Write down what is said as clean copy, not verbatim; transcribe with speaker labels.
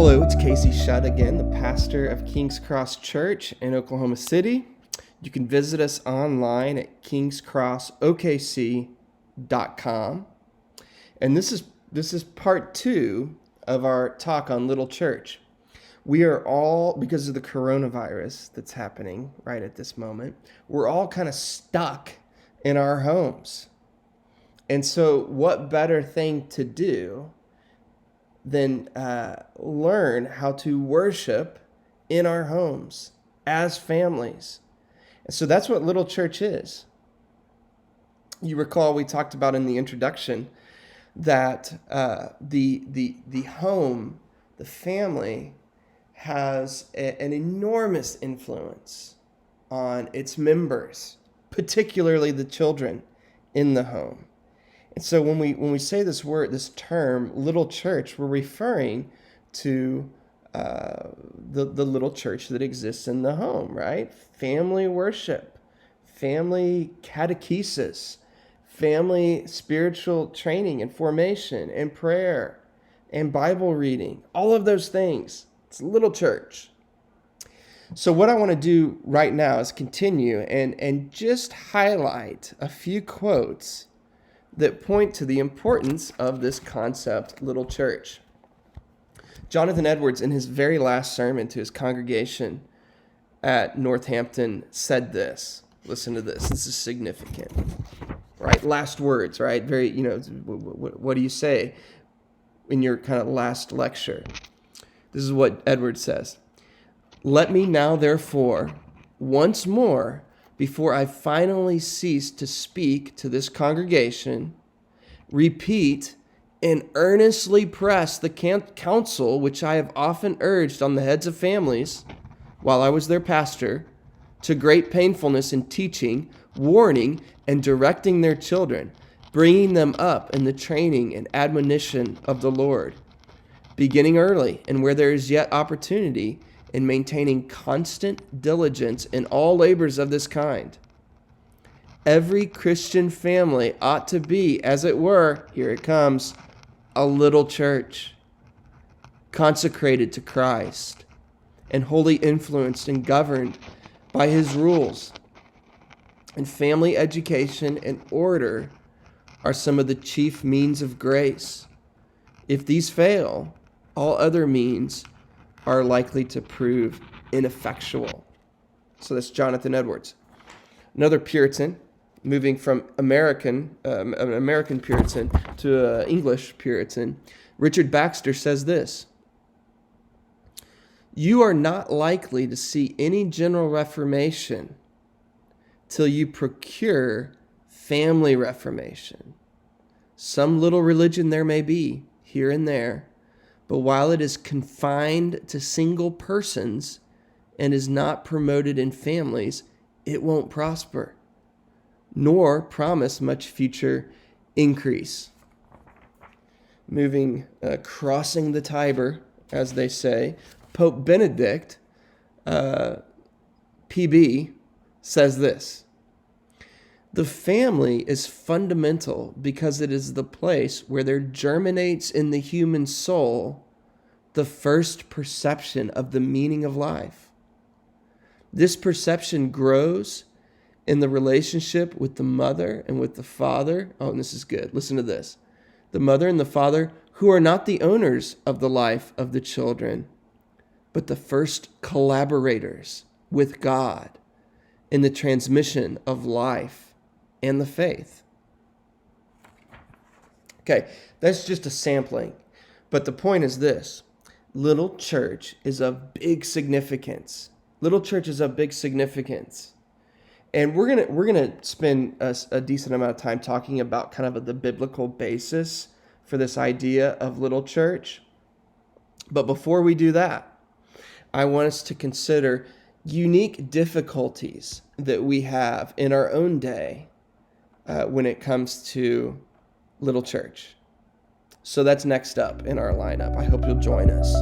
Speaker 1: Hello, it's Casey Shutt again, the pastor of King's Cross Church in Oklahoma City. You can visit us online at kingscrossokc.com. And this is part 2 of our talk on Little Church. We are all, because of the coronavirus that's happening right at this moment, we're all kind of stuck in our homes. And so what better thing to do than learn how to worship in our homes as families? And so that's what Little Church is. You recall we talked about in the introduction that the home, the family, has an enormous influence on its members, particularly the children in the home. And so when we say this term, little church, we're referring to the little church that exists in the home, right? Family worship, family catechesis, family spiritual training and formation and prayer and Bible reading, all of those things. It's little church. So what I want to do right now is continue and just highlight a few quotes that point to the importance of this concept, little church. Jonathan Edwards, in his very last sermon to his congregation at Northampton, said this. Listen to this. This is significant, right? Last words, right? Very, what do you say in your kind of last lecture? This is what Edwards says. "Let me now, therefore, once more, before I finally cease to speak to this congregation, repeat and earnestly press the counsel which I have often urged on the heads of families while I was their pastor, to great painfulness in teaching, warning, and directing their children, bringing them up in the training and admonition of the Lord, beginning early and where there is yet opportunity, in maintaining constant diligence in all labors of this kind. Every Christian family ought to be, as it were," here it comes, "a little church, consecrated to Christ, and wholly influenced and governed by his rules. And family education and order are some of the chief means of grace. If these fail, all other means are likely to prove ineffectual." So that's Jonathan Edwards. Another Puritan, moving from an American Puritan to an English Puritan, Richard Baxter says this: "You are not likely to see any general reformation till you procure family reformation. Some little religion there may be, here and there, but while it is confined to single persons and is not promoted in families, it won't prosper, nor promise much future increase." Crossing the Tiber, as they say, Pope Benedict, PB, says this: "The family is fundamental because it is the place where there germinates in the human soul the first perception of the meaning of life. This perception grows in the relationship with the mother and with the father." Oh, and this is good. Listen to this. "The mother and the father, who are not the owners of the life of the children, but the first collaborators with God in the transmission of life and the faith." Okay, that's just a sampling. But the point is this: little church is of big significance. Little church is of big significance. And we're gonna spend a decent amount of time talking about kind of the biblical basis for this idea of little church. But before we do that, I want us to consider unique difficulties that we have in our own day when it comes to little church. So that's next up in our lineup. I hope you'll join us.